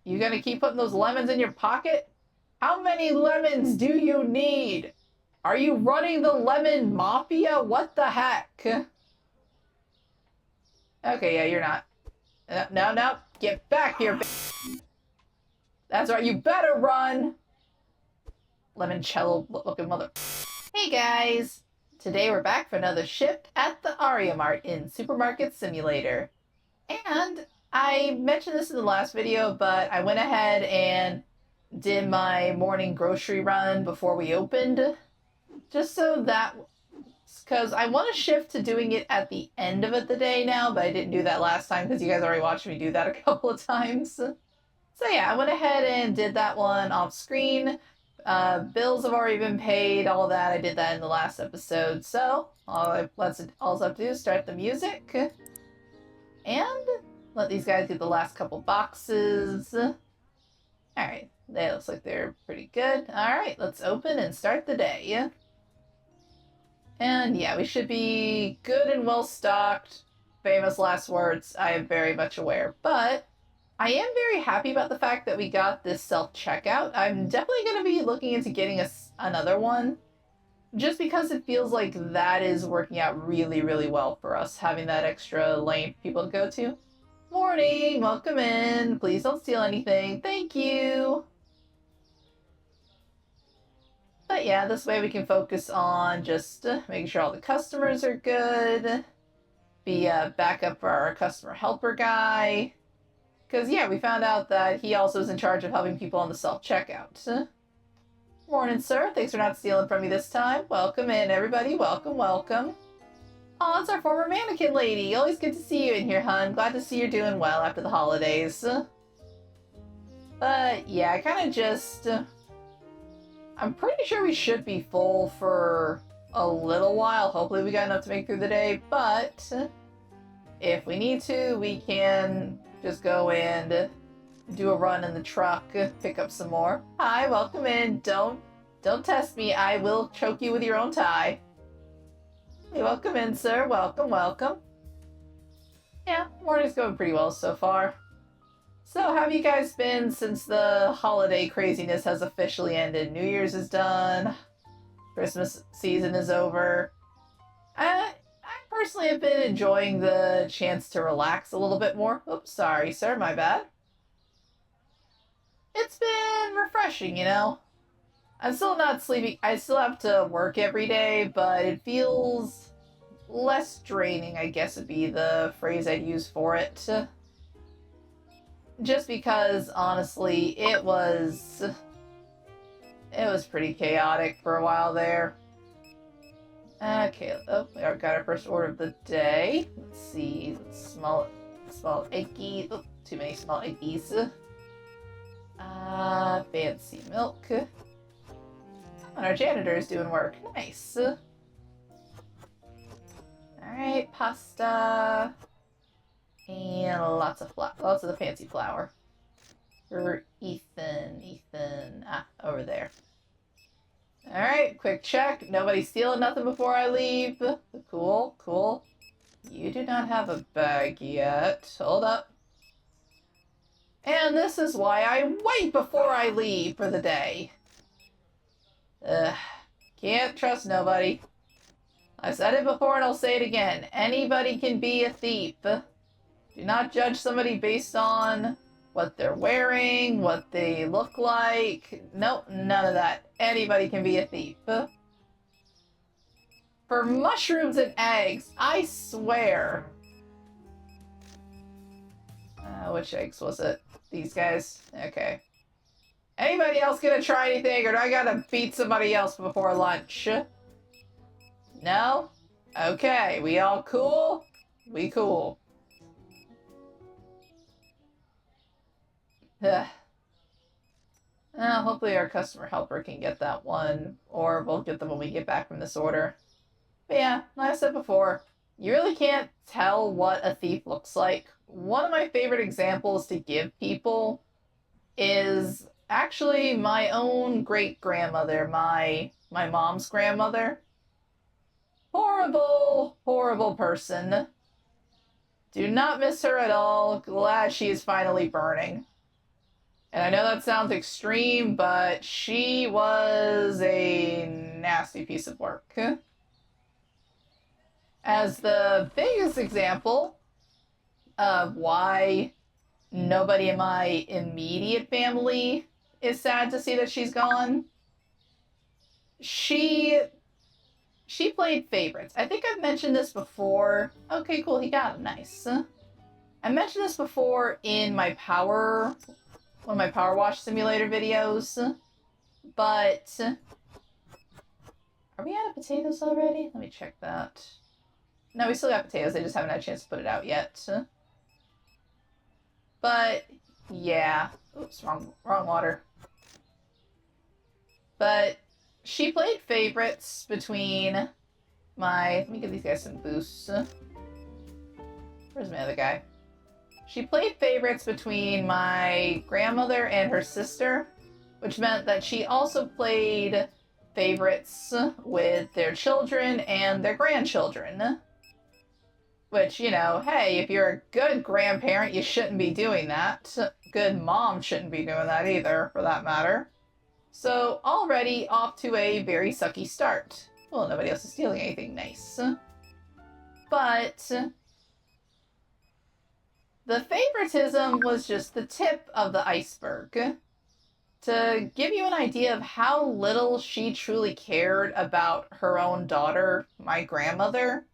You gonna keep putting those lemons in your pocket? How many lemons do you need? Are you running the lemon mafia? What the heck? Okay, yeah, you're not. No, no, get back here. That's right, you better run. Lemoncello looking mother. Hey guys! Today we're back for another shift at the Arya Mart in Supermarket Simulator. And I mentioned this in the last video, but I went ahead and did my morning grocery run before we opened. Just so that, because I want to shift to doing it at the end of the day now, but I didn't do that last time because you guys already watched me do that a couple of times. So yeah, I went ahead and did that one off screen. Bills have already been paid, all that. I did that in the last episode. So all I have to do is start the music and let these guys get the last couple boxes. Alright, they looks like they're pretty good. Alright, let's open and start the day. And yeah, we should be good and well stocked. Famous last words, I am very much aware. But I am very happy about the fact that we got this self-checkout. I'm definitely going to be looking into getting another one. Just because it feels like that is working out really, really well for us, having that extra lane for people to go to. Morning, welcome in. Please don't steal anything. Thank you. But yeah, this way we can focus on just making sure all the customers are good. Be a backup for our customer helper guy. Because yeah, we found out that he also is in charge of helping people on the self-checkout. Morning, sir. Thanks for not stealing from me this time. Welcome in, everybody. Welcome, welcome. Oh, it's our former mannequin lady. Always good to see you in here, hun. Glad to see you're doing well after the holidays. But yeah, I kind of just... I'm pretty sure we should be full for a little while. Hopefully we got enough to make through the day, but if we need to, we can just go and do a run in the truck, pick up some more. Hi, welcome in. Don't test me. I will choke you with your own tie. Hey, welcome in, sir. Welcome, welcome. Yeah, morning's going pretty well so far. So, how have you guys been since the holiday craziness has officially ended? New Year's is done. Christmas season is over. I personally have been enjoying the chance to relax a little bit more. Oops, sorry, sir, my bad. It's been refreshing, you know? I'm still not sleeping. I still have to work every day, but it feels less draining, I guess would be the phrase I'd use for it. Just because, honestly, it was pretty chaotic for a while there. Okay, oh, we got our first order of the day. Let's see, small eggies. Oh, too many small eggies. Fancy milk. And our janitor is doing work. Nice. Alright, pasta. And lots of the fancy flour. For Ethan. Over there. Alright, quick check. Nobody stealing nothing before I leave. Cool, cool. You do not have a bag yet. Hold up. And this is why I wait before I leave for the day. Can't trust nobody. I said it before and I'll say it again. Anybody can be a thief. Do not judge somebody based on what they're wearing, what they look like. Nope, none of that. Anybody can be a thief. For mushrooms and eggs, I swear. Which eggs was it? These guys? Okay. Anybody else gonna try anything, or do I gotta beat somebody else before lunch? No? Okay, we all cool? We cool. Hopefully our customer helper can get that one, or we'll get them when we get back from this order. But yeah, like I said before, you really can't tell what a thief looks like. One of my favorite examples to give people is actually my own great-grandmother, my mom's grandmother. Horrible, horrible person. Do not miss her at all. Glad she is finally burning. And I know that sounds extreme, but she was a nasty piece of work. As the biggest example of why nobody in my immediate family is sad to see that she's gone, she played favorites. I think I've mentioned this before. Okay, cool, he got him, nice. I mentioned this before in my one of my power wash simulator videos, but are we out of potatoes already? Let me check that. No, we still got potatoes, they just haven't had a chance to put it out yet. But, yeah. Oops, wrong water. But she played favorites between my... Let me give these guys some boosts. Where's my other guy? She played favorites between my grandmother and her sister, which meant that she also played favorites with their children and their grandchildren. Which, you know, hey, if you're a good grandparent, you shouldn't be doing that. Good mom shouldn't be doing that either, for that matter. So, already off to a very sucky start. Well, nobody else is stealing anything nice. But the favoritism was just the tip of the iceberg. To give you an idea of how little she truly cared about her own daughter, my grandmother,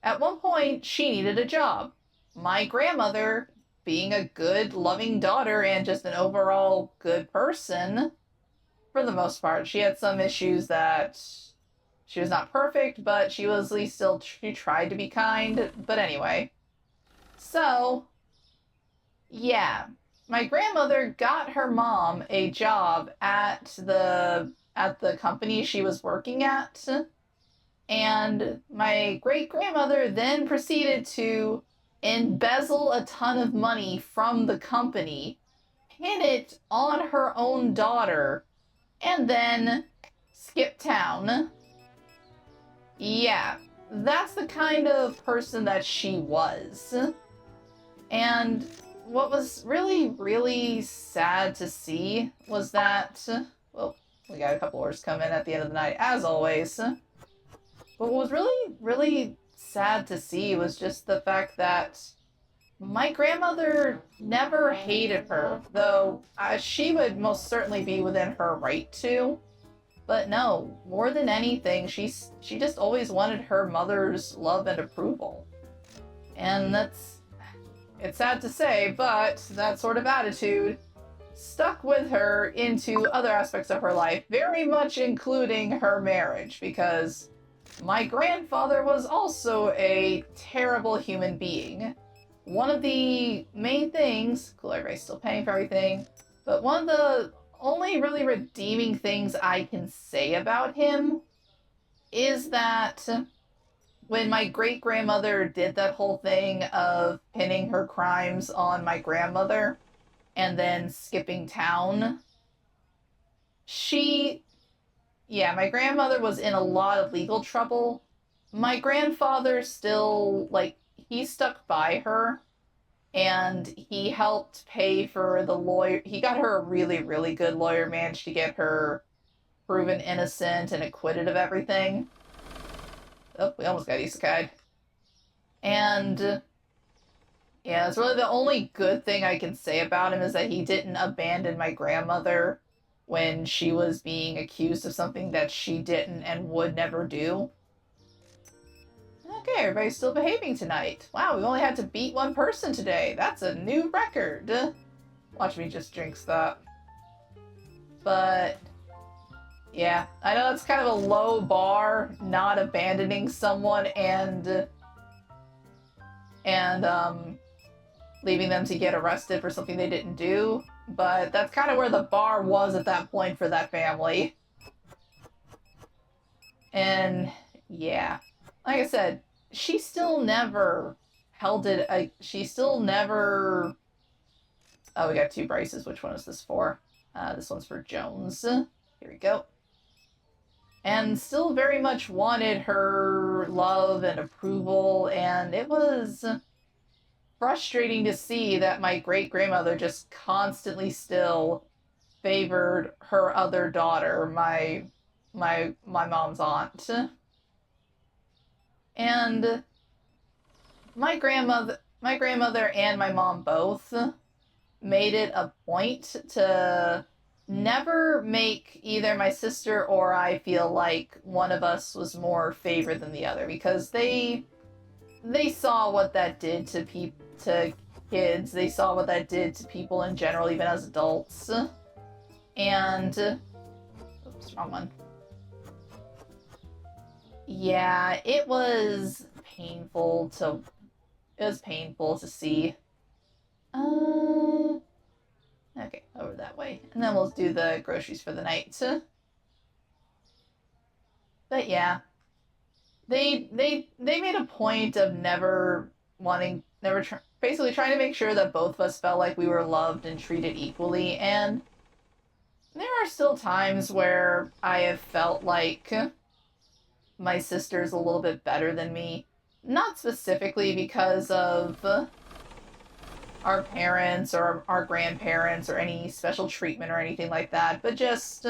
at one point she needed a job. My grandmother, being a good, loving daughter and just an overall good person, for the most part, she had some issues that she was not perfect, but she was at least she tried to be kind. But anyway. So, yeah. My grandmother got her mom a job at the company she was working at. And my great-grandmother then proceeded to embezzle a ton of money from the company, pin it on her own daughter, and then skip town. Yeah, that's the kind of person that she was. And what was really, really sad to see was that, well, we got a couple orders come in at the end of the night, as always. But what was really, really sad to see was just the fact that my grandmother never hated her, though she would most certainly be within her right to. But no, more than anything, she just always wanted her mother's love and approval. And it's sad to say, but that sort of attitude stuck with her into other aspects of her life, very much including her marriage, because my grandfather was also a terrible human being. One of the main things, cool, everybody's still paying for everything, but one of the only really redeeming things I can say about him is that when my great-grandmother did that whole thing of pinning her crimes on my grandmother and then skipping town, my grandmother was in a lot of legal trouble. My grandfather still, he stuck by her, and he helped pay for the lawyer. He got her a really, really good lawyer, managed to get her proven innocent and acquitted of everything. Oh, we almost got isekai'd. And, yeah, it's really the only good thing I can say about him is that he didn't abandon my grandmother when she was being accused of something that she didn't and would never do. Okay, everybody's still behaving tonight. Wow, we only had to beat one person today. That's a new record. Watch me just jinx that. But, yeah, I know it's kind of a low bar, not abandoning someone and leaving them to get arrested for something they didn't do. But that's kind of where the bar was at that point for that family. And, yeah. Like I said, she still never held it... she still never... Oh, we got two Bryces. Which one is this for? This one's for Jones. Here we go. And still very much wanted her love and approval, and it was... frustrating to see that my great-grandmother just constantly still favored her other daughter, my mom's aunt. And my grandmother and my mom both made it a point to never make either my sister or I feel like one of us was more favored than the other, because they saw what that did to kids. They saw what that did to people in general, even as adults. And oops, wrong one. Yeah, it was painful to see. Okay, over that way. And then we'll do the groceries for the night. But yeah, they made a point of basically trying to make sure that both of us felt like we were loved and treated equally. And there are still times where I have felt like my sister's a little bit better than me. Not specifically because of our parents or our grandparents or any special treatment or anything like that, but just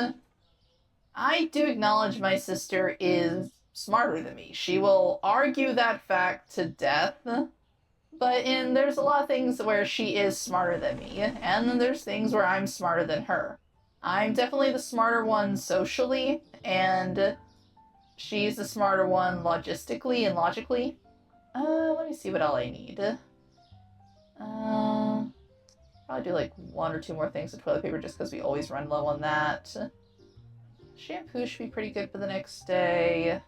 I do acknowledge my sister is smarter than me. She will argue that fact to death, there's a lot of things where she is smarter than me, and then there's things where I'm smarter than her. I'm definitely the smarter one socially, and she's the smarter one logistically and logically. Let me see what all I need. Probably do like one or two more things of toilet paper just because we always run low on that. Shampoo should be pretty good for the next day.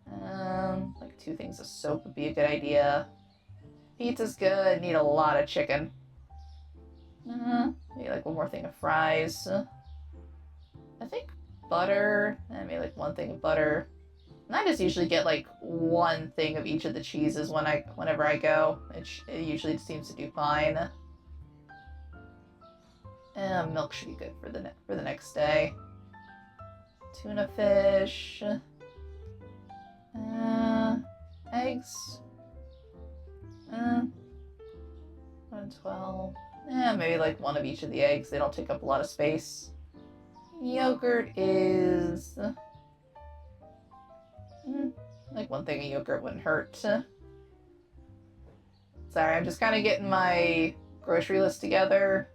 Like 2 things of soap would be a good idea. Pizza's good. Need a lot of chicken. Maybe like 1 more thing of fries. I think butter. Maybe like 1 thing of butter. And I just usually get like 1 thing of each of the cheeses whenever I go. It usually seems to do fine. Milk should be good for the next day. Tuna fish. Eggs. 112. Maybe like 1 of each of the eggs. They don't take up a lot of space. Yogurt is like 1 thing of yogurt wouldn't hurt. Sorry, I'm just kind of getting my grocery list together.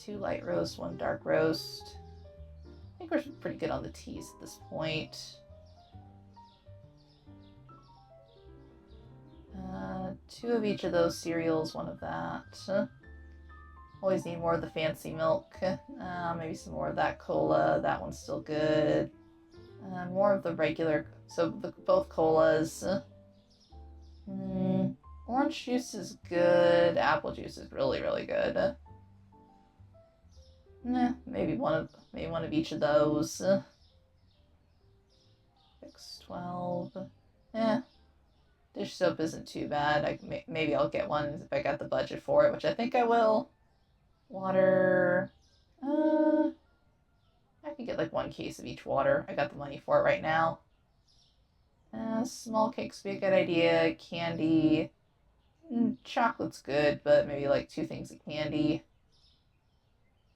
2 light roast, 1 dark roast. I think we're pretty good on the teas at this point. 2 of each of those cereals, 1 of that. Always need more of the fancy milk. Maybe some more of that cola. That one's still good. More of the regular, so both colas. Orange juice is good. Apple juice is really, really good. Maybe one of each of those. 612. Dish soap isn't too bad. Maybe I'll get one if I got the budget for it, which I think I will. Water. I could get like 1 case of each water. I got the money for it right now. Small cakes would be a good idea. Candy. Chocolate's good, but maybe like 2 things of candy.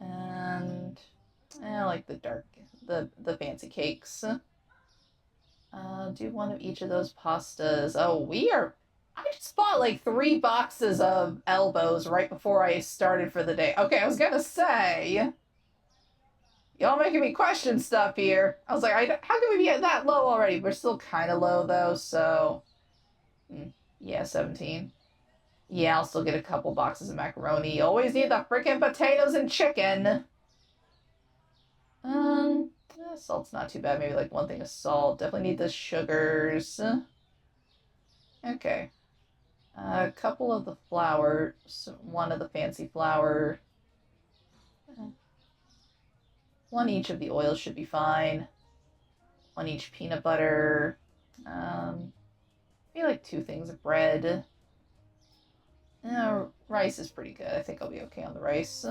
And I like the fancy cakes. Do 1 of each of those pastas. I just bought like 3 boxes of elbows right before I started for the day. Okay, I was gonna say, y'all making me question stuff here. I was like, how can we be that low already? We're still kind of low though, so yeah, 17. Yeah, I'll still get a couple boxes of macaroni. You always need the freaking potatoes and chicken. Salt's not too bad. Maybe like 1 thing of salt. Definitely need the sugars. Okay. A couple of the flour. 1 of the fancy flour. 1 each of the oils should be fine. 1 each peanut butter. Maybe like 2 things of bread. Rice is pretty good. I think I'll be okay on the rice.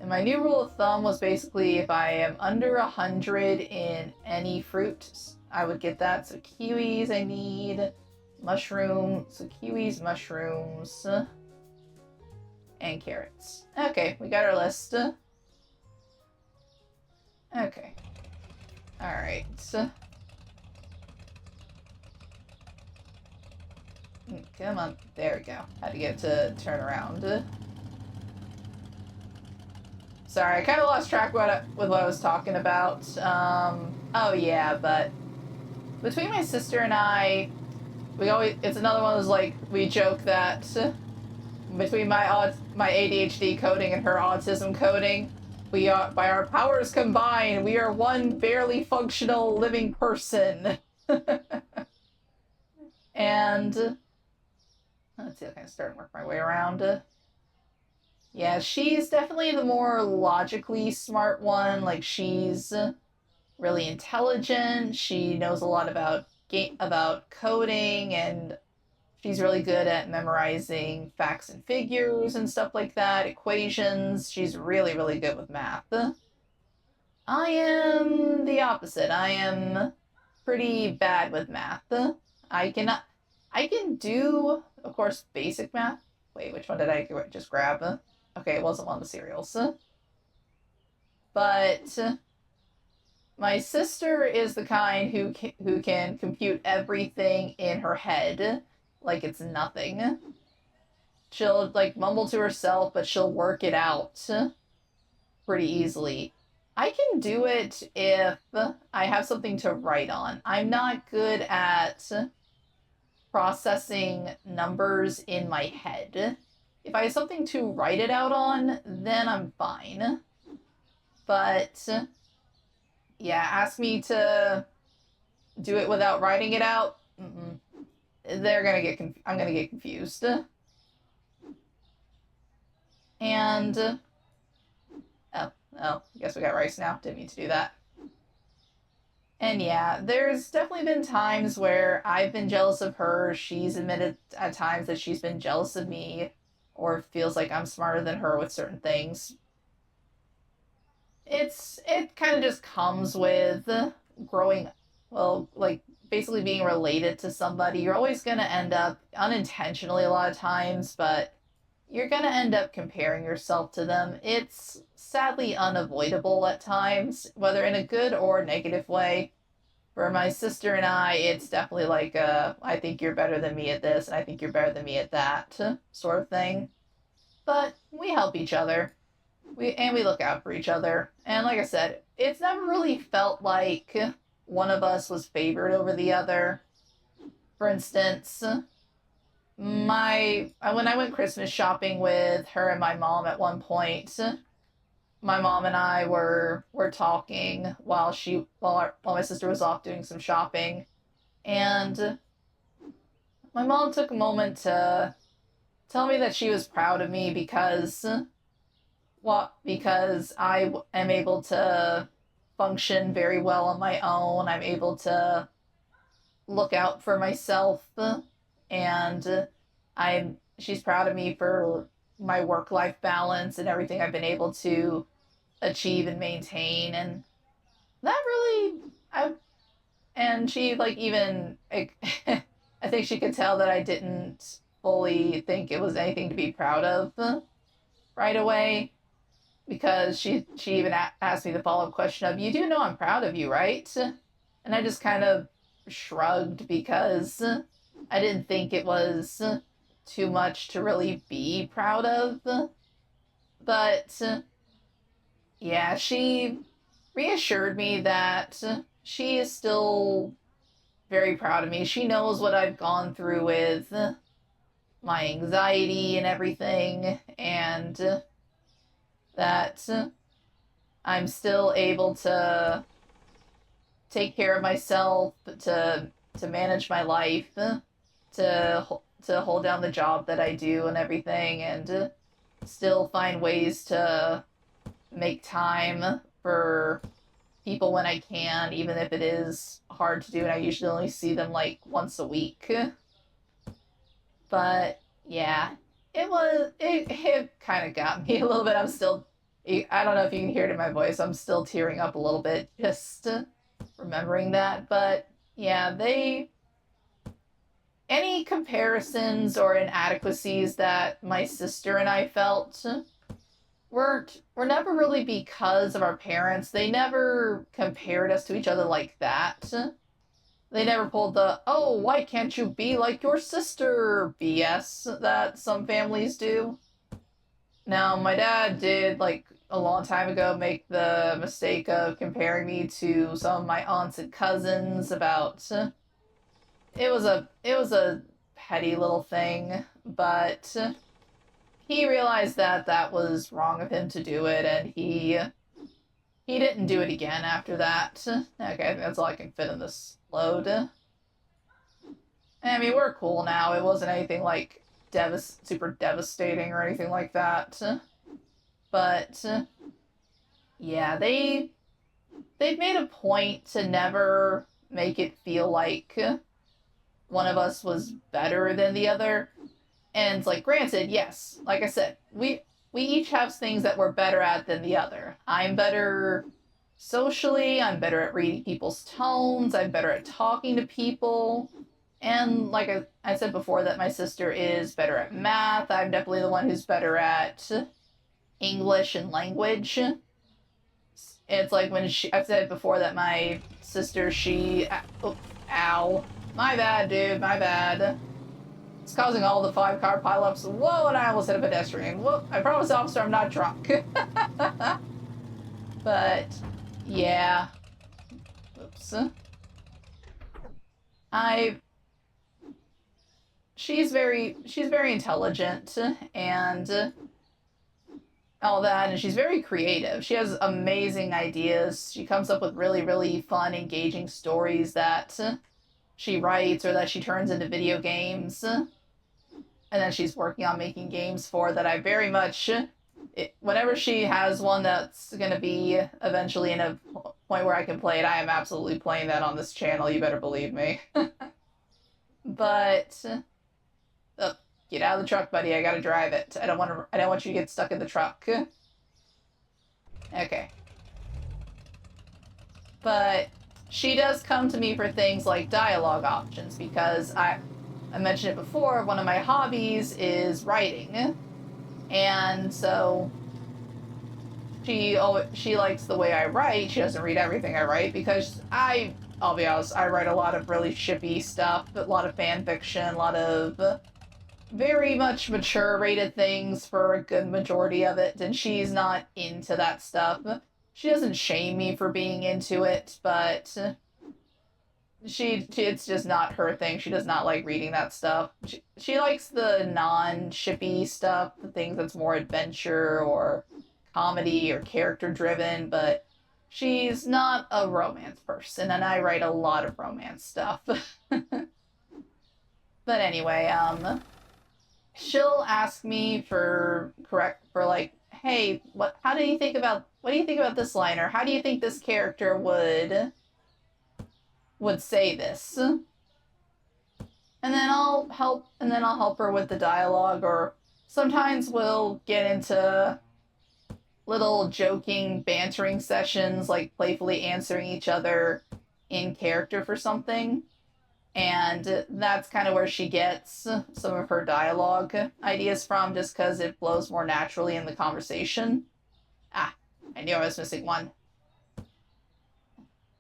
And my new rule of thumb was basically if I am under 100 in any fruit, I would get that. So kiwis I need, mushroom, so kiwis, mushrooms, and carrots. Okay, we got our list. Okay. Alright. Come on. There we go. Had to get to turn around. Sorry, I kind of lost track with what I was talking about. Oh yeah, but between my sister and I, it's another one of those, like, we joke that between my ADHD coding and her autism coding, by our powers combined, we are one barely functional living person. And let's see, I can start and work my way around. Yeah, she's definitely the more logically smart one. Like, she's really intelligent. She knows a lot about coding, and she's really good at memorizing facts and figures and stuff like that, equations. She's really, really good with math. I am the opposite. I am pretty bad with math. I can do, of course, basic math. Wait, which one did I just grab? Okay, it wasn't one of the cereals. But my sister is the kind who can compute everything in her head like it's nothing. She'll, like, mumble to herself, but she'll work it out pretty easily. I can do it if I have something to write on. I'm not good at processing numbers in my head. If I have something to write it out on, then I'm fine. But yeah, ask me to do it without writing it out. I'm gonna get confused. And oh, I guess we got rice now. Didn't mean to do that. And yeah, there's definitely been times where I've been jealous of her. She's admitted at times that she's been jealous of me, or feels like I'm smarter than her with certain things. It kind of just comes with growing, well, like, basically being related to somebody. You're always going to end up, unintentionally a lot of times, but you're going to end up comparing yourself to them. It's sadly unavoidable at times, whether in a good or negative way. For my sister and I, it's definitely like I think you're better than me at this, and I think you're better than me at that sort of thing. But we help each other. We look out for each other. And like I said, it's never really felt like one of us was favored over the other. For instance, when I went Christmas shopping with her and my mom at one point, my mom and I were talking while my sister was off doing some shopping, and my mom took a moment to tell me that she was proud of me because I am able to function very well on my own. I'm able to look out for myself, and she's proud of me for my work-life balance and everything I've been able to achieve and maintain. And that really, and she, like, even I think she could tell that I didn't fully think it was anything to be proud of right away, because she even asked me the follow-up question of, you do know I'm proud of you, right? And I just kind of shrugged, because I didn't think it was too much to really be proud of. But yeah, she reassured me that she is still very proud of me. She knows what I've gone through with my anxiety and everything, and that I'm still able to take care of myself, to manage my life, to hold down the job that I do and everything, and still find ways to make time for people when I can, even if it is hard to do, and I usually only see them like once a week. But yeah, it kind of got me a little bit. I don't know if you can hear it in my voice. I'm still tearing up a little bit just remembering that. But yeah, any comparisons or inadequacies that my sister and I felt were never really because of our parents. They never compared us to each other like that. They never pulled the, oh, why can't you be like your sister BS that some families do. Now, my dad did, like, a long time ago make the mistake of comparing me to some of my aunts and cousins about, it was a petty little thing, but he realized that that was wrong of him to do it, and he didn't do it again after that. Okay, I think that's all I can fit in this load. I mean, we're cool now. It wasn't anything like super devastating or anything like that. But yeah, they've made a point to never make it feel like one of us was better than the other. And like, granted, yes, like I said, we each have things that we're better at than the other. I'm better socially, I'm better at reading people's tones, I'm better at talking to people. And like I said before, that my sister is better at math. I'm definitely the one who's better at English and language. It's like when I've said before that my sister, oh, ow. My bad, dude, my bad. It's causing all the 5-car pileups. Whoa, and I almost hit a pedestrian. Whoa, I promise, officer, I'm not drunk. But, yeah. Oops. She's very intelligent and all that, and she's very creative. She has amazing ideas. She comes up with really, really fun, engaging stories that she writes or that she turns into video games. And then she's working on making games for that. I very much, whenever she has one that's going to be eventually in a point where I can play it, I am absolutely playing that on this channel. You better believe me. But oh, get out of the truck, buddy. I gotta drive it. I don't want you to get stuck in the truck. Okay. But she does come to me for things like dialogue options because I mentioned it before, one of my hobbies is writing. And so she likes the way I write. She doesn't read everything I write because I'll be honest, I write a lot of really shippy stuff, a lot of fan fiction, a lot of very much mature rated things for a good majority of it, and she's not into that stuff. She doesn't shame me for being into it, but it's just not her thing. She does not like reading that stuff. She likes the non-shippy stuff, the things that's more adventure or comedy or character driven, but she's not a romance person, and I write a lot of romance stuff. But anyway, she'll ask me for like, hey, what do you think about this line, or how do you think this character would say this? And then I'll help her with the dialogue, or sometimes we'll get into little joking, bantering sessions, like playfully answering each other in character for something. And that's kind of where she gets some of her dialogue ideas from, just because it flows more naturally in the conversation. Ah, I knew I was missing one.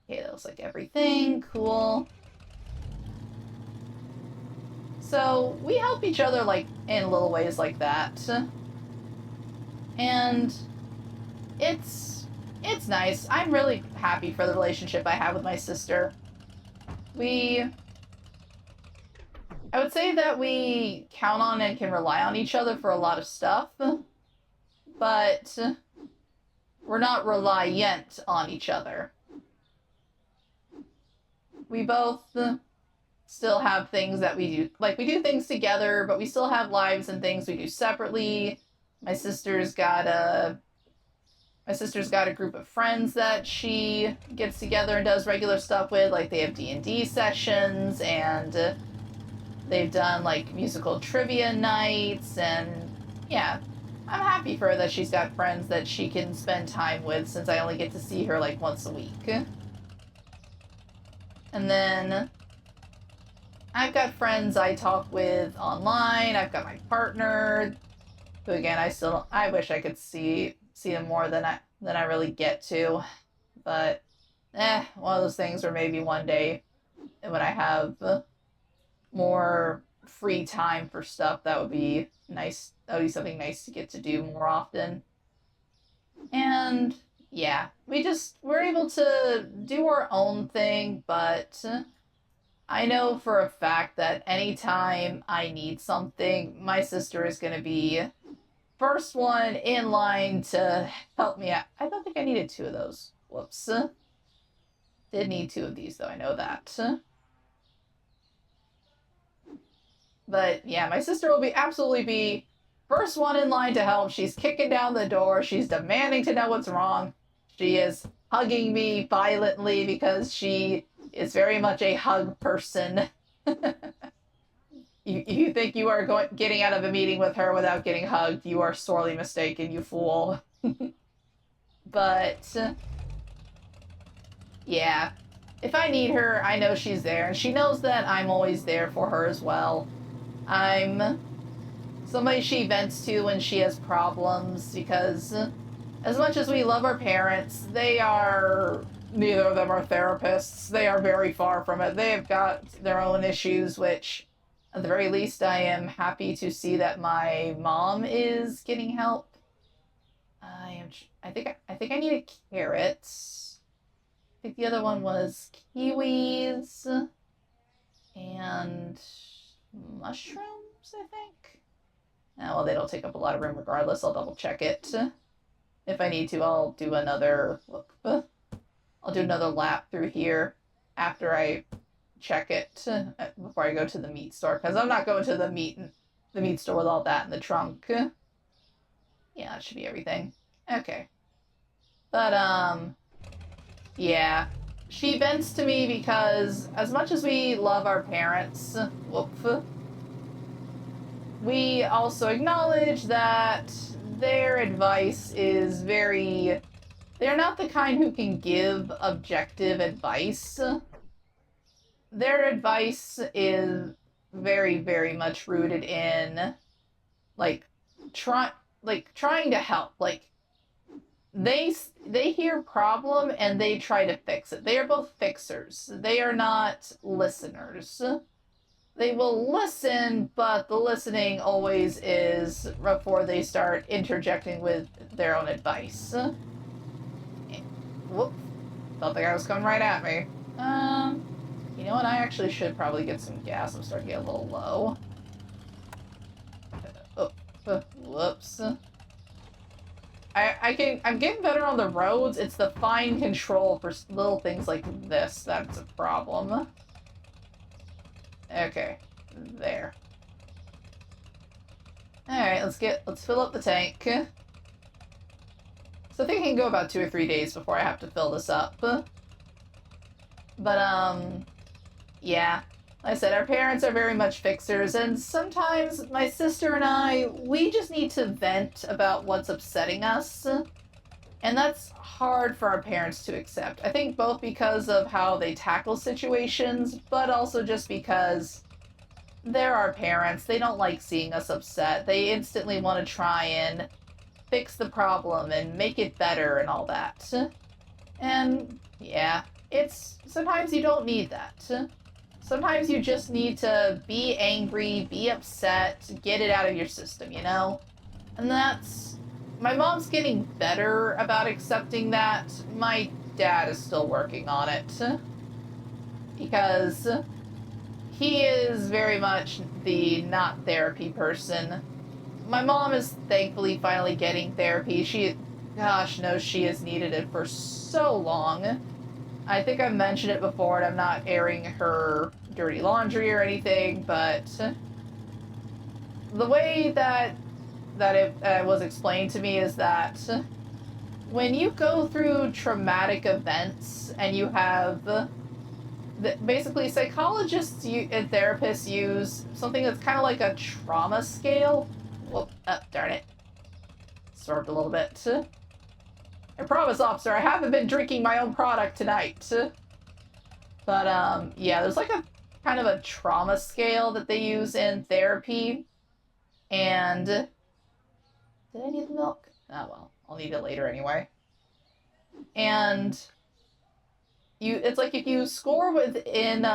Okay, that looks like everything. Cool. So we help each other, like, in little ways like that. And it's nice. I'm really happy for the relationship I have with my sister. I would say that we count on and can rely on each other for a lot of stuff, but we're not reliant on each other. We both still have things that we do. Like, we do things together, but we still have lives and things we do separately. My sister's got a group of friends that she gets together and does regular stuff with. Like, they have D&D sessions, and they've done, like, musical trivia nights, and yeah, I'm happy for her that she's got friends that she can spend time with, since I only get to see her, like, once a week. And then I've got friends I talk with online. I've got my partner, who again I wish I could see him more than I really get to, but one of those things where maybe one day when I have more free time for stuff, that would be nice. That would be something nice to get to do more often. And yeah, we're able to do our own thing, but I know for a fact that anytime I need something, my sister is going to be first one in line to help me out. I don't think I needed two of those. Whoops. Did need two of these, though, I know that. But yeah, my sister will absolutely be first one in line to help. She's kicking down the door. She's demanding to know what's wrong. She is hugging me violently because she is very much a hug person. You think you are getting out of a meeting with her without getting hugged, you are sorely mistaken, you fool. But yeah, if I need her, I know she's there, and she knows that I'm always there for her as well. I'm somebody she vents to when she has problems, because as much as we love our parents, neither of them are therapists. They are very far from it. They have got their own issues, which at the very least I am happy to see that my mom is getting help. I think I need a carrot. I think the other one was kiwis and mushrooms, I think. Well, they don't take up a lot of room regardless. I'll double check it. If I need to, I'll do another lap through here after I check it before I go to the meat store, because I'm not going to the meat store with all that in the trunk. Yeah, that should be everything. Okay. But yeah, she vents to me because as much as we love our parents, we also acknowledge that their advice is they're not the kind who can give objective advice. Their advice is very, very much rooted in, trying to help. They hear problem and they try to fix it. They are both fixers. They are not listeners. They will listen, but the listening always is before they start interjecting with their own advice. Whoop. Thought the guy was coming right at me. You know what? I actually should probably get some gas. I'm starting to get a little low. Whoops. I'm getting better on the roads. It's the fine control for little things like this that's a problem. Okay, there. Alright, let's fill up the tank. So I think I can go about 2 or 3 days before I have to fill this up. But, yeah. Like I said, our parents are very much fixers, and sometimes my sister and we just need to vent about what's upsetting us. And that's hard for our parents to accept. I think both because of how they tackle situations, but also just because they're our parents. They don't like seeing us upset. They instantly want to try and fix the problem and make it better and all that. And yeah, sometimes you don't need that. Sometimes you just need to be angry, be upset, get it out of your system, you know? And my mom's getting better about accepting that. My dad is still working on it. Because he is very much the not therapy person. My mom is thankfully finally getting therapy. Gosh knows she has needed it for so long. I think I've mentioned it before, and I'm not airing her dirty laundry or anything, but the way that it was explained to me is that when you go through traumatic events and you have basically psychologists and therapists use something that's kind of like a trauma scale. Whoop, darn it. Swerved a little bit. I promise, officer, I haven't been drinking my own product tonight. But, yeah, there's like kind of a trauma scale that they use in therapy. And did I need the milk? Oh well, I'll need it later anyway. And it's like if you score within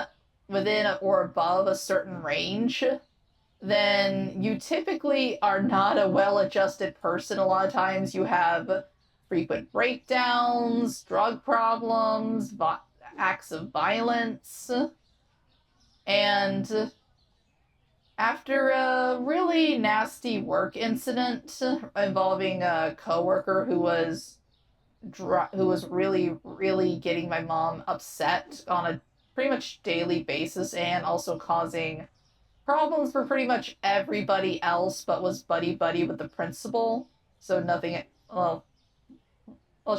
or above a certain range, then you typically are not a well-adjusted person. A lot of times you have frequent breakdowns, drug problems, acts of violence. And after a really nasty work incident involving a coworker who was really getting my mom upset on a pretty much daily basis and also causing problems for pretty much everybody else, but was buddy-buddy with the principal. So nothing, well,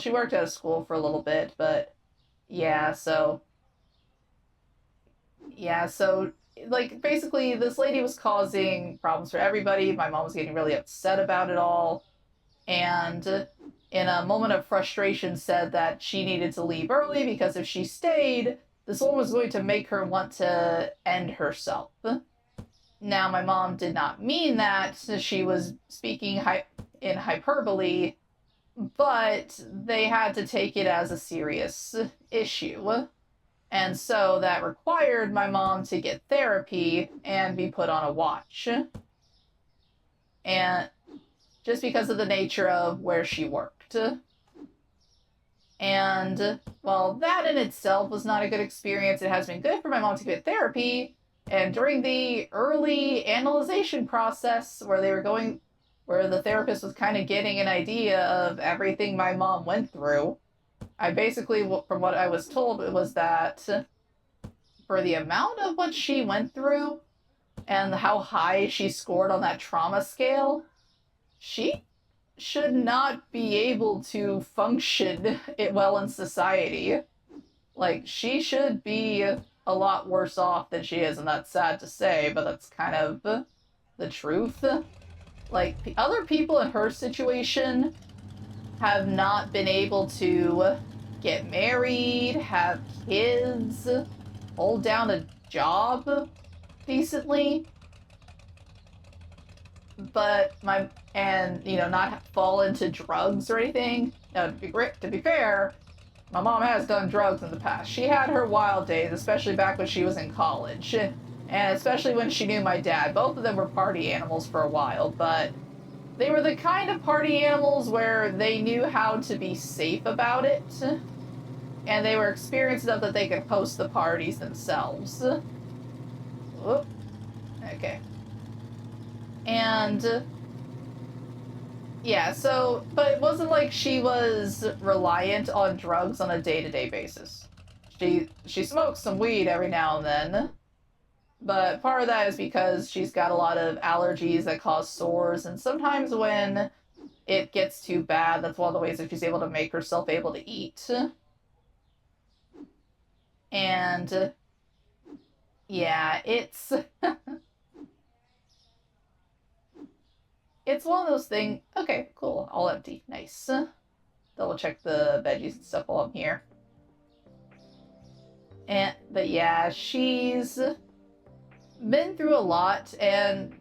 she worked at a school for a little bit, but yeah, so like, basically, this lady was causing problems for everybody. My mom was getting really upset about it all, and in a moment of frustration said that she needed to leave early because if she stayed, this woman was going to make her want to end herself. Now, my mom did not mean that. She was speaking in hyperbole, but they had to take it as a serious issue. And so that required my mom to get therapy and be put on a watch. And just because of the nature of where she worked. And, well, that in itself was not a good experience. It has been good for my mom to get therapy. And during the early analyzation process where the therapist was kind of getting an idea of everything my mom went through, I basically, from what I was told, it was that for the amount of what she went through and how high she scored on that trauma scale, she should not be able to function well in society. Like, she should be a lot worse off than she is, and that's sad to say, but that's kind of the truth. Like, other people in her situation have not been able to get married, have kids, hold down a job decently, but not fall into drugs or anything. Now, to be fair, my mom has done drugs in the past. She had her wild days, especially back when she was in college, and especially when she knew my dad. Both of them were party animals for a while, but they were the kind of party animals where they knew how to be safe about it, and they were experienced enough that they could host the parties themselves. Whoop. Okay. And yeah, but it wasn't like she was reliant on drugs on a day-to-day basis. She smokes some weed every now and then, but part of that is because she's got a lot of allergies that cause sores, and sometimes when it gets too bad, that's one of the ways that she's able to make herself able to eat. And yeah, it's it's one of those things. Okay, cool, all empty, nice. Double check the veggies and stuff while I'm here. But yeah, she's been through a lot, and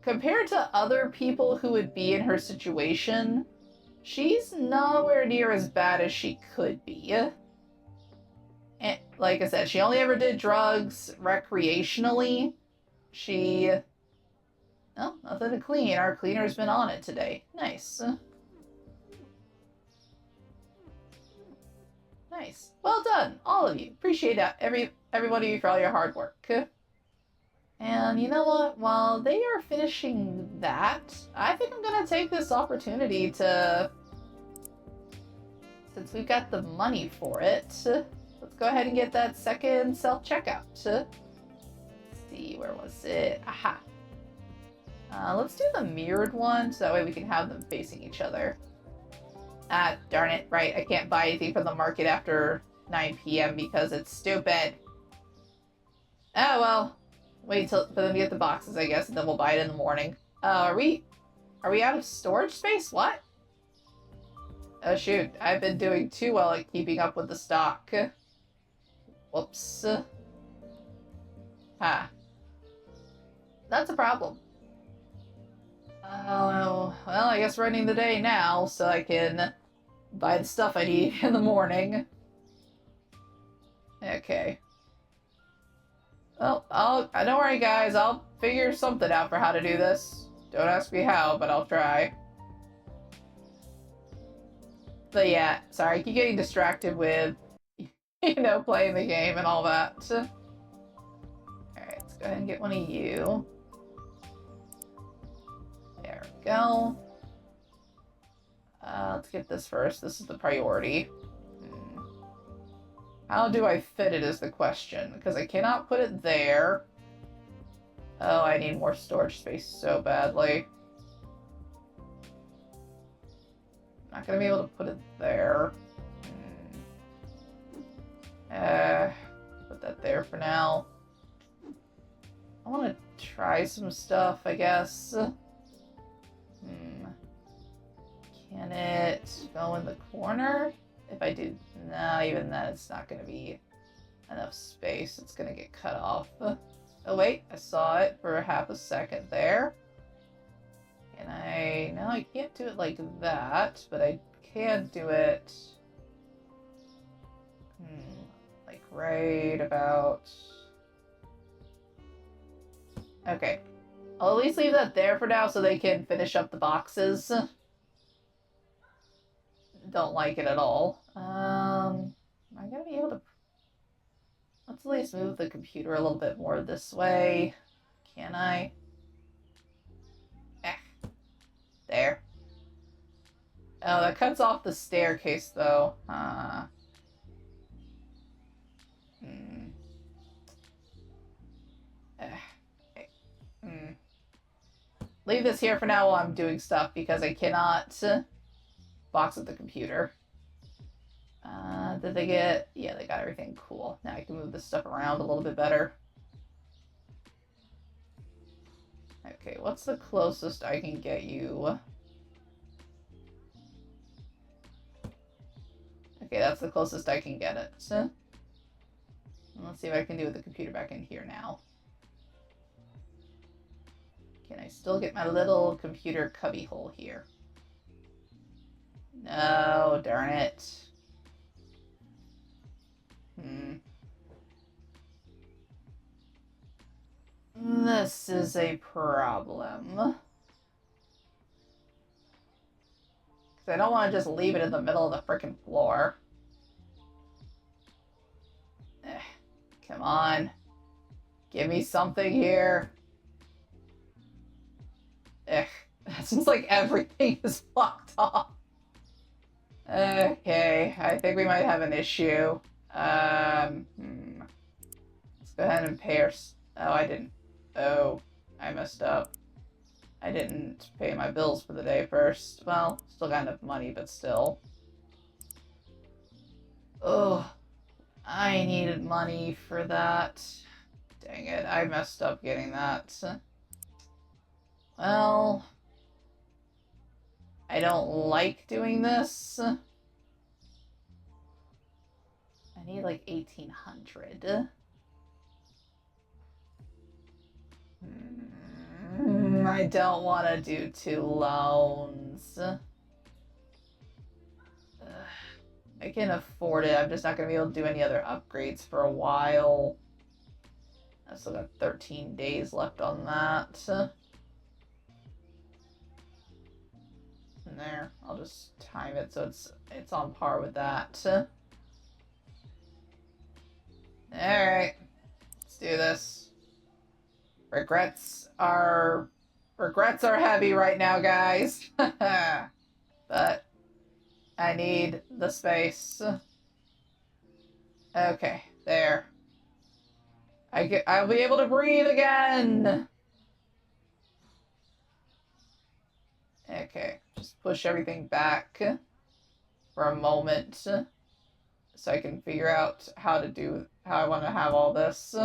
compared to other people who would be in her situation, she's nowhere near as bad as she could be. And like I said, she only ever did drugs recreationally. Oh, nothing to clean. Our cleaner's been on it today. Nice. Nice. Well done, all of you. Appreciate that, every one of you, for all your hard work. And you know what? While they are finishing that, I think I'm gonna take this opportunity to, since we've got the money for it, let's go ahead and get that second self-checkout. Let's see, where was it? Aha. Let's do the mirrored one, so that way we can have them facing each other. Ah, darn it. Right, I can't buy anything from the market after 9 p.m. because it's stupid. Ah, well. Wait for them to get the boxes, I guess, and then we'll buy it in the morning. Are we out of storage space? What? Oh, shoot. I've been doing too well at keeping up with the stock. Whoops. Ha. That's a problem. Oh, well, I guess running the day now so I can buy the stuff I need in the morning. Okay. Well, don't worry, guys. I'll figure something out for how to do this. Don't ask me how, but I'll try. But yeah, sorry, I keep getting distracted with, playing the game and all that. Alright, let's go ahead and get one of you. There we go. Let's get this first. This is the priority. How do I fit it is the question, because I cannot put it there. Oh, I need more storage space so badly. Not gonna be able to put it there. Put that there for now. I want to try some stuff, I guess. Can it go in the corner? If I do, no, even then it's not going to be enough space. It's going to get cut off. Oh wait, I saw it for half a second there. Can I... No, I can't do it like that, but I can do it... like right about... Okay. I'll at least leave that there for now so they can finish up the boxes. Don't like it at all. Am I gonna be able to... Let's at least move the computer a little bit more this way. Can I? There. Oh, that cuts off the staircase, though. Leave this here for now while I'm doing stuff, because I cannot box up the computer. Did they get... Yeah, they got everything. Cool. Now I can move this stuff around a little bit better. Okay, what's the closest I can get you? Okay, that's the closest I can get it. Let's see what I can do with the computer back in here now. Can I still get my little computer cubbyhole here? No, darn it. This is a problem. Because I don't want to just leave it in the middle of the frickin' floor. Come on. Give me something here. It seems like everything is blocked off. Okay, I think we might have an issue. Let's go ahead and pay our... Oh, I didn't... Oh, I messed up. I didn't pay my bills for the day first. Well, still got enough money, but still. Oh, I needed money for that. Dang it, I messed up getting that. Well, I don't like doing this. I need like 1,800. I don't want to do 2 loans. I can afford it. I'm just not going to be able to do any other upgrades for a while. I still got 13 days left on that. And there, I'll just time it so it's on par with that. Alright, let's do this. Regrets are heavy right now, guys. But I need the space. Okay, there. I'll be able to breathe again. Okay, just push everything back for a moment so I can figure out how I want to have all this.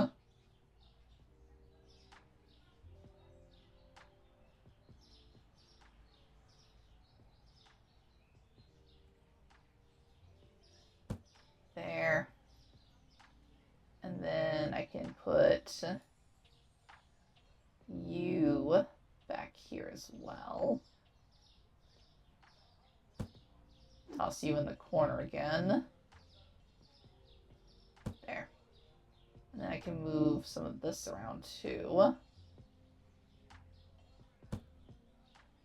There. And then I can put here as well. Toss you in the corner again. There. And then I can move some of this around too.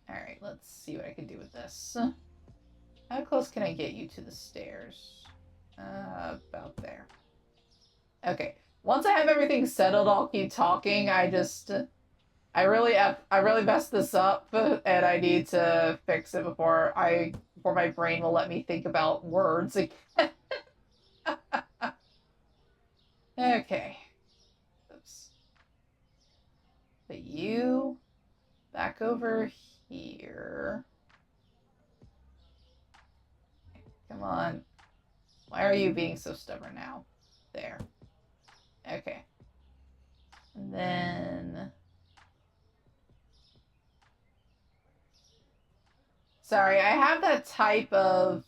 Alright, let's see what I can do with this. How close can I get you to the stairs? About there. Okay. Once I have everything settled, I'll keep talking. I really messed this up, and I need to fix it before my brain will let me think about words again. Okay. Oops. But you back over here. Come on. Why are you being so stubborn now? There. Okay. And then... Sorry, I have that type of...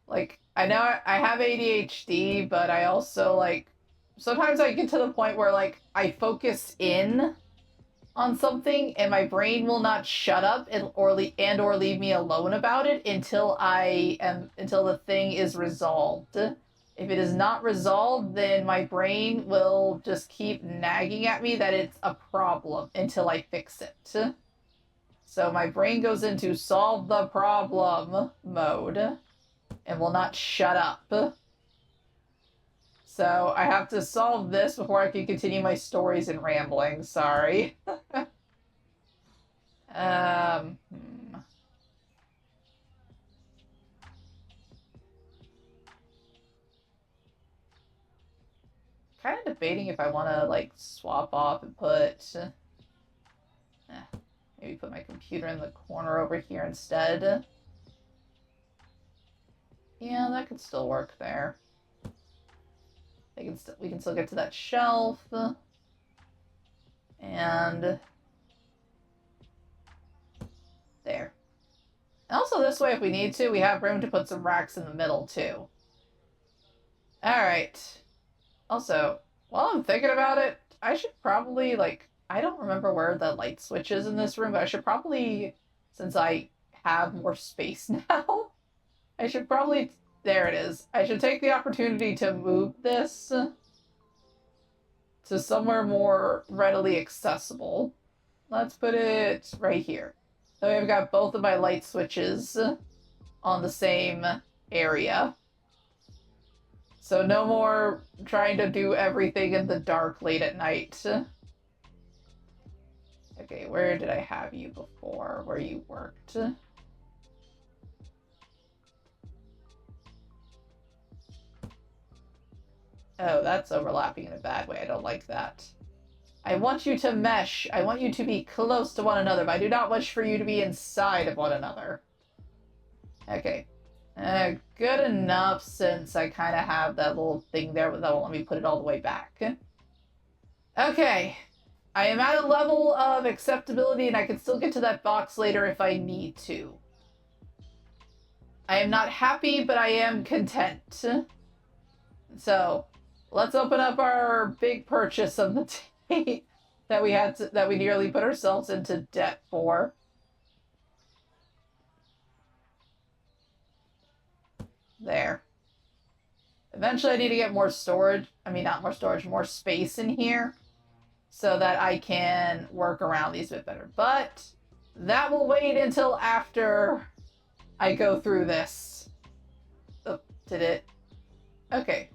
Like, I know I have ADHD, but I also, like... Sometimes I get to the point where, like, I focus in on something and my brain will not shut up or leave me alone about it until the thing is resolved. If it is not resolved, then my brain will just keep nagging at me that it's a problem until I fix it. So my brain goes into solve the problem mode and will not shut up. So I have to solve this before I can continue my stories and rambling. Sorry. Kind of debating if I want to, like, swap off and put... maybe put my computer in the corner over here instead. Yeah, that could still work there. We can still get to that shelf. And... there. And also this way, if we need to, we have room to put some racks in the middle, too. Alright. Also, while I'm thinking about it, I should probably, like... I don't remember where the light switch is in this room, but I should probably... Since I have more space now, I should probably... There it is. I should take the opportunity to move this to somewhere more readily accessible. Let's put it right here. So I've got both of my light switches on the same area. So no more trying to do everything in the dark late at night. Okay, where did I have you before? Where you worked? Oh, that's overlapping in a bad way. I don't like that. I want you to mesh. I want you to be close to one another, but I do not wish for you to be inside of one another. Okay. Good enough, since I kind of have that little thing there, but that won't let me put it all the way back. Okay. I am at a level of acceptability, and I can still get to that box later if I need to. I am not happy, but I am content. So... let's open up our big purchase of the day that we nearly put ourselves into debt for. There. Eventually I need to get more storage. I mean, not more storage, more space in here so that I can work around these a bit better. But that will wait until after I go through this. Oh, did it? Okay.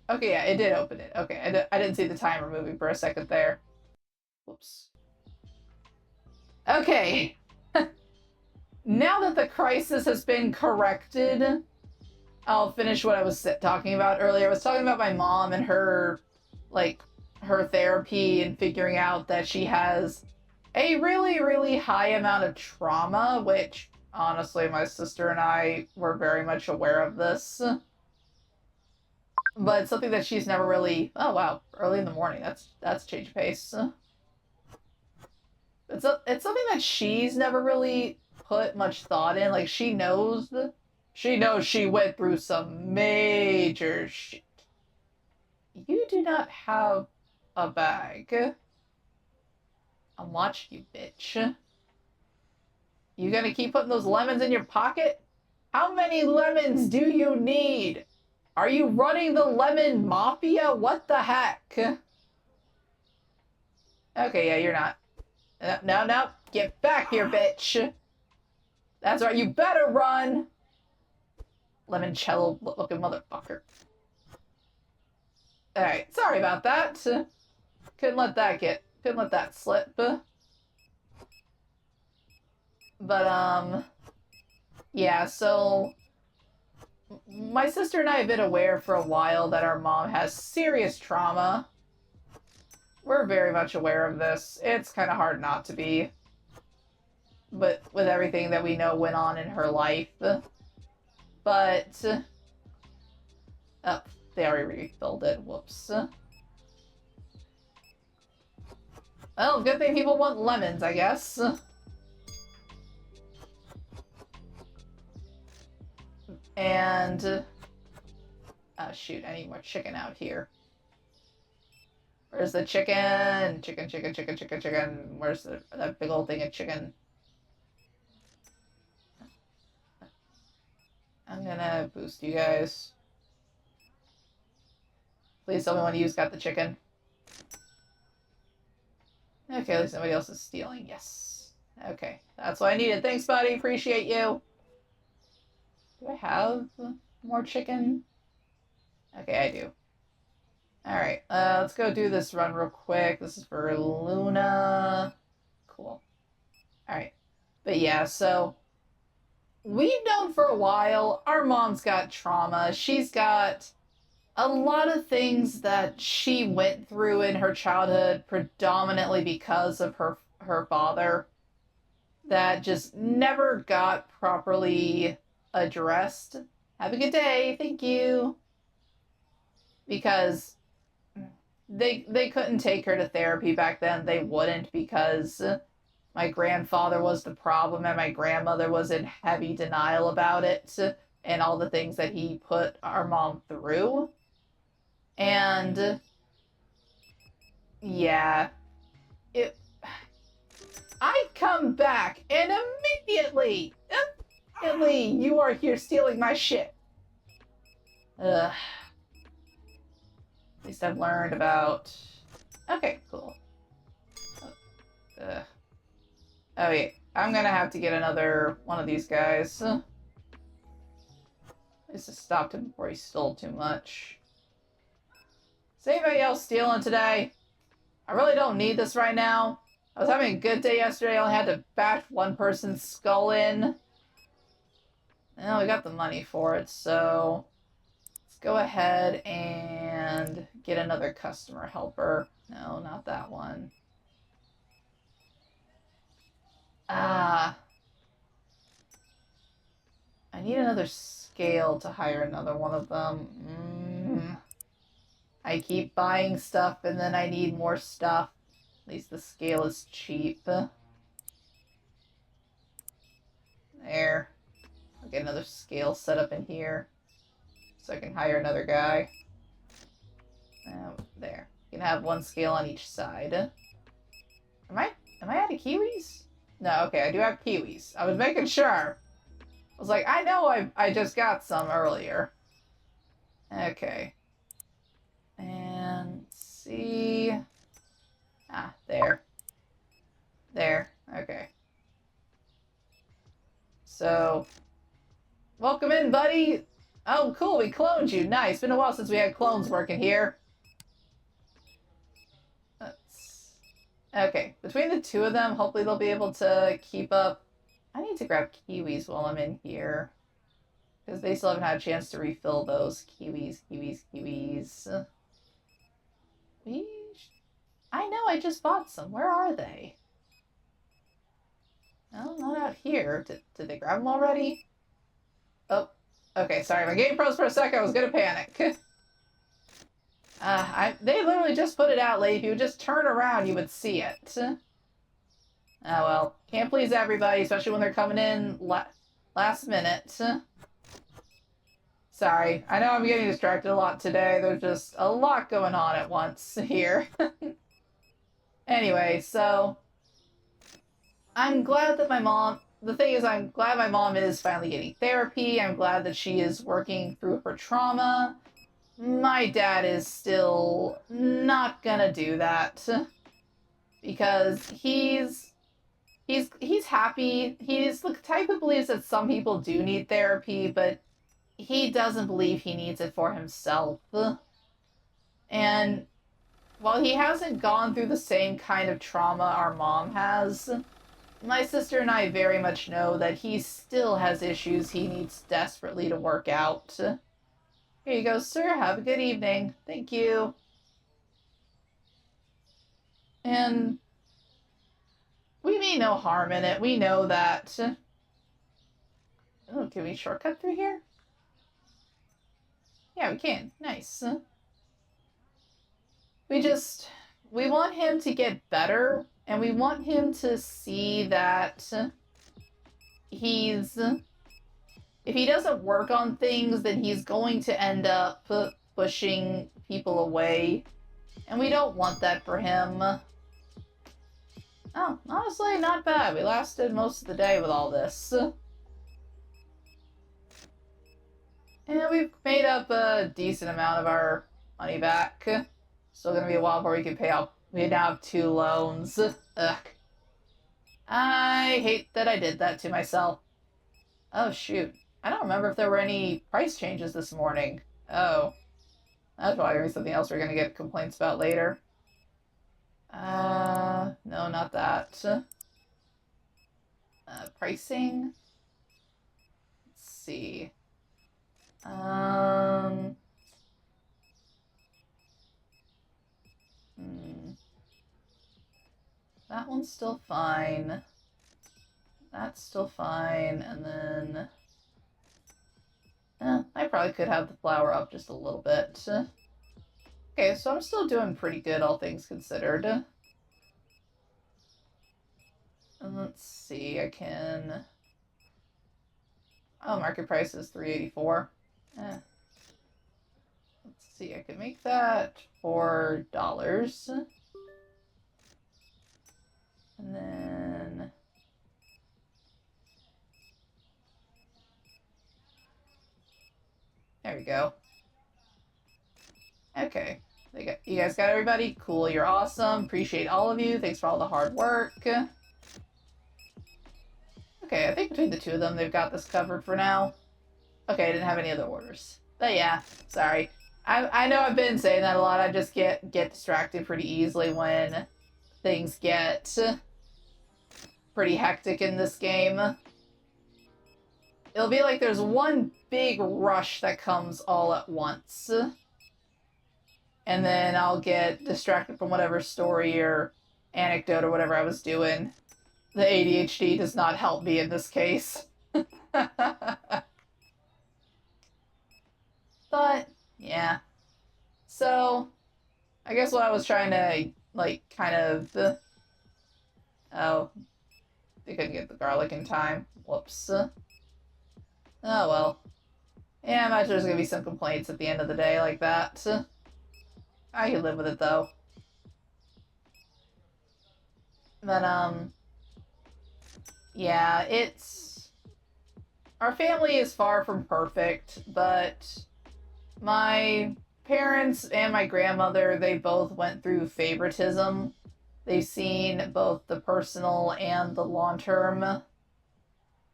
Okay, yeah, it did open it. Okay, I didn't see the timer moving for a second there. Whoops. Okay. Now that the crisis has been corrected, I'll finish what I was talking about earlier. I was talking about my mom and her, like, her therapy and figuring out that she has a really, really high amount of trauma, which, honestly, my sister and I were very much aware of this. But it's something that she's never really... Oh, wow. Early in the morning. That's change pace. It's something that she's never really put much thought in. Like, she knows she went through some major shit. You do not have a bag. I'm watching you, bitch. You gonna keep putting those lemons in your pocket? How many lemons do you need? Are you running the lemon mafia? What the heck? Okay, yeah, you're not. No, no. Get back here, bitch. That's right, you better run. Limoncello looking motherfucker. Alright, sorry about that. Couldn't let that slip. But, yeah, so my sister and I have been aware for a while that our mom has serious trauma. We're very much aware of this. It's kind of hard not to be. But with everything that we know went on in her life. But, oh, they already refilled it. Whoops. Well, good thing people want lemons, I guess. And, oh shoot, I need more chicken out here. Where's the chicken? Chicken, chicken, chicken, chicken, chicken. Where's that big old thing of chicken? I'm gonna boost you guys. Please tell me one of you's got the chicken. Okay, at least nobody else is stealing. Yes. Okay, that's what I needed. Thanks, buddy. Appreciate you. Do I have more chicken? Okay, I do. Alright, let's go do this run real quick. This is for Luna. Cool. Alright. But yeah, so we've known for a while our mom's got trauma. She's got a lot of things that she went through in her childhood, predominantly because of her father, that just never got properly addressed. Have a good day. Thank you. Because they couldn't take her to therapy back then. They wouldn't, because my grandfather was the problem and my grandmother was in heavy denial about it and all the things that he put our mom through. And yeah, I come back and immediately you are here stealing my shit. Ugh. At least I've learned about... Okay, cool. Oh yeah, I'm gonna have to get another one of these guys. Just to stop him before he stole too much. Is anybody else stealing today? I really don't need this right now. I was having a good day yesterday. I only had to bash one person's skull in. Well, we got the money for it, so... Let's go ahead and get another customer helper. No, not that one. I need another scale to hire another one of them. I keep buying stuff and then I need more stuff. At least the scale is cheap. There. I'll get another scale set up in here so I can hire another guy. There. You can have one scale on each side. Am I out of kiwis? No, okay, I do have kiwis. I was making sure. I was like, I know I just got some earlier. Okay. And let's see. There. There. Okay. So, welcome in, buddy. Oh, cool, we cloned you. Nice. Been a while since we had clones working here. Okay, between the two of them, hopefully they'll be able to keep up. I need to grab kiwis while I'm in here, because they still haven't had a chance to refill those. Kiwis. I know, I just bought some. Where are they? No, not out here. Did they grab them already? Oh, okay, sorry. My game froze for a second. I was gonna panic. They literally just put it out late. If you would just turn around, you would see it. Oh well. Can't please everybody, especially when they're coming in last minute. Sorry. I know I'm getting distracted a lot today. There's just a lot going on at once here. Anyway, so... I'm glad that my mom the thing is, I'm glad my mom is finally getting therapy. I'm glad that she is working through her trauma. My dad is still not gonna do that because he's happy. He's the type who believes that some people do need therapy, but he doesn't believe he needs it for himself. And while he hasn't gone through the same kind of trauma our mom has, my sister and I very much know that he still has issues he needs desperately to work out. Here you go, sir. Have a good evening. Thank you. And we mean no harm in it. We know that. Oh, can we shortcut through here? Yeah, we can. Nice. We want him to get better, and we want him to see that if he doesn't work on things, then he's going to end up pushing people away, and we don't want that for him. Oh, honestly, not bad. We lasted most of the day with all this. And we've made up a decent amount of our money back. Still gonna be a while before we can pay off. We now have 2 loans. Ugh. I hate that I did that to myself. Oh, shoot. I don't remember if there were any price changes this morning. Oh. That's probably gonna be something else we're gonna get complaints about later. No, not that. Pricing? Let's see. That one's still fine. That's still fine, and then... I probably could have the flour up just a little bit. Okay, so I'm still doing pretty good, all things considered. And let's see, I can... Oh, market price is $3.84. Let's see, I can make that $4. And then... There we go. Okay. You guys got everybody? Cool, you're awesome. Appreciate all of you. Thanks for all the hard work. Okay, I think between the 2 of them, they've got this covered for now. Okay, I didn't have any other orders. But yeah, sorry. I know I've been saying that a lot. I just get distracted pretty easily when things get pretty hectic in this game. It'll be like there's one big rush that comes all at once. And then I'll get distracted from whatever story or anecdote or whatever I was doing. The ADHD does not help me in this case. But, yeah. So, I guess what I was trying to, like, kind of... Oh. They couldn't get the garlic in time. Whoops. Oh, well. Yeah, I imagine there's gonna be some complaints at the end of the day like that. I can live with it, though. But, yeah, it's... Our family is far from perfect, but my parents and my grandmother, they both went through favoritism. They've seen both the personal and the long-term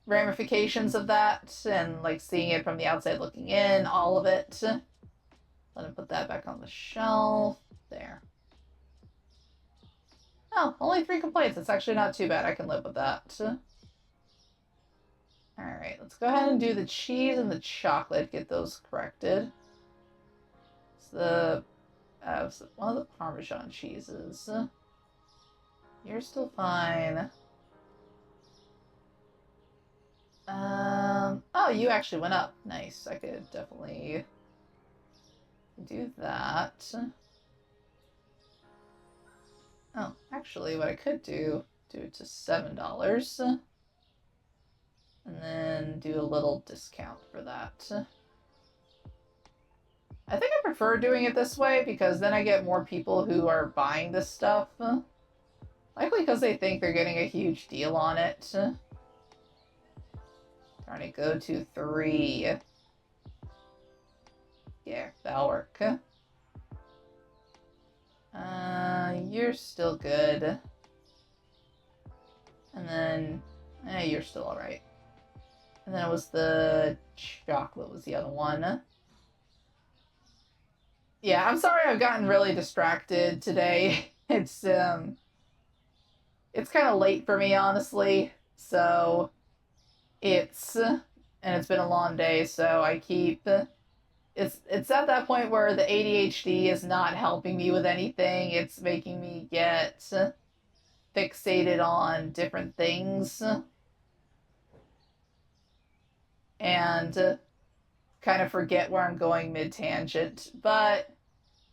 ramifications of that, and, like, seeing it from the outside looking in, all of it. Let me put that back on the shelf. There. Oh, only 3 complaints. It's actually not too bad. I can live with that. Alright, let's go ahead and do the cheese and the chocolate. Get those corrected. It's one of the Parmesan cheeses. You're still fine. Oh, you actually went up. Nice. I could definitely do that. Oh, actually, what I could do it to $7. And then do a little discount for that. I think I prefer doing it this way because then I get more people who are buying this stuff. Likely because they think they're getting a huge deal on it. Trying to go to 3. Yeah, that'll work. You're still good. And then, you're still alright. And then it was the chocolate was the other one. Yeah, I'm sorry I've gotten really distracted today. It's kind of late for me, honestly. So, and it's been a long day, so I keep... It's at that point where the ADHD is not helping me with anything. It's making me get fixated on different things. And kind of forget where I'm going mid-tangent. But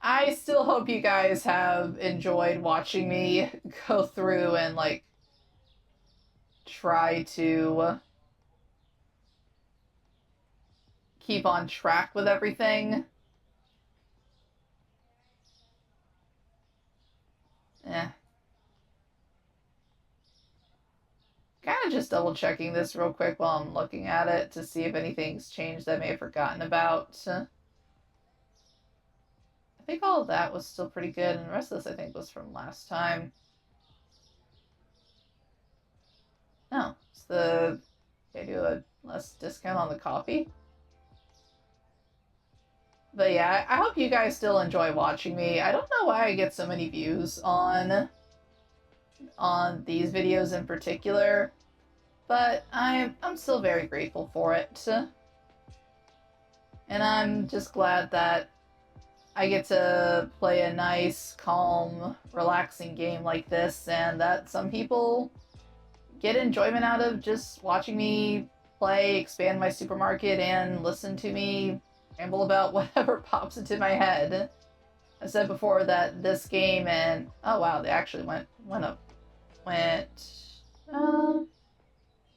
I still hope you guys have enjoyed watching me go through and, like, try to keep on track with everything. Kind of just double checking this real quick while I'm looking at it to see if anything's changed that I may have forgotten about. I think all of that was still pretty good, and the rest of this I think was from last time. No, it's the... Can I do a less discount on the coffee? But yeah, I hope you guys still enjoy watching me. I don't know why I get so many views on these videos in particular, but I'm still very grateful for it. And I'm just glad that I get to play a nice, calm, relaxing game like this, and that some people get enjoyment out of just watching me play, expand my supermarket, and listen to me ramble about whatever pops into my head. I said before that this game and... Oh wow, they actually went up.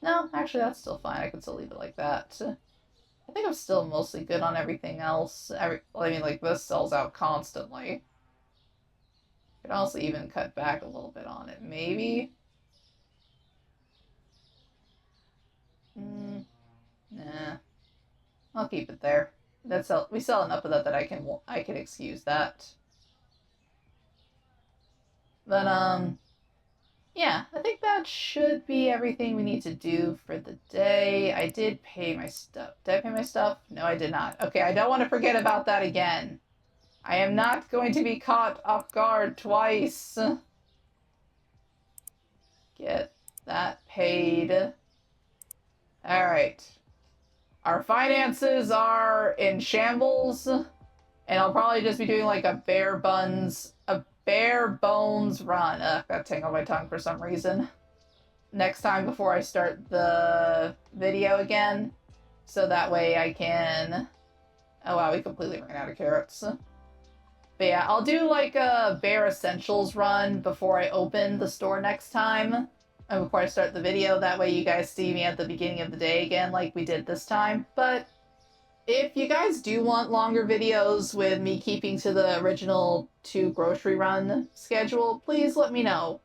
No, actually that's still fine. I can still leave it like that. I think I'm still mostly good on everything else. Like, this sells out constantly. Could also even cut back a little bit on it, maybe? Nah. I'll keep it there. We sell enough of that I can excuse that. But, yeah, I think that should be everything we need to do for the day. I did pay my stuff. Did I pay my stuff? No, I did not. Okay, I don't want to forget about that again. I am not going to be caught off guard twice. Get that paid. Alright. Our finances are in shambles, and I'll probably just be doing like a bare bones run. Got tangled on my tongue for some reason. Next time before I start the video again, so that way I can... Oh wow, we completely ran out of carrots. But yeah, I'll do like a bare essentials run before I open the store next time. And before I start the video, that way you guys see me at the beginning of the day again like we did this time. But if you guys do want longer videos with me keeping to the original 2 grocery run schedule, please let me know.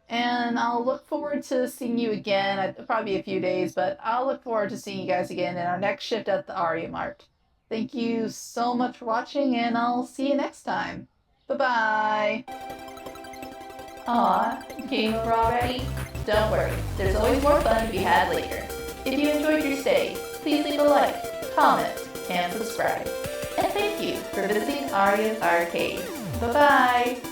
And I'll look forward to seeing you again. It'll probably be a few days, but I'll look forward to seeing you guys again in our next shift at the Arya Mart. Thank you so much for watching, and I'll see you next time. Bye-bye! Aw, game over already? Don't worry, there's always more fun to be had later. If you enjoyed your stay, please leave a like, comment, and subscribe. And thank you for visiting Arya's Arcade. Bye-bye!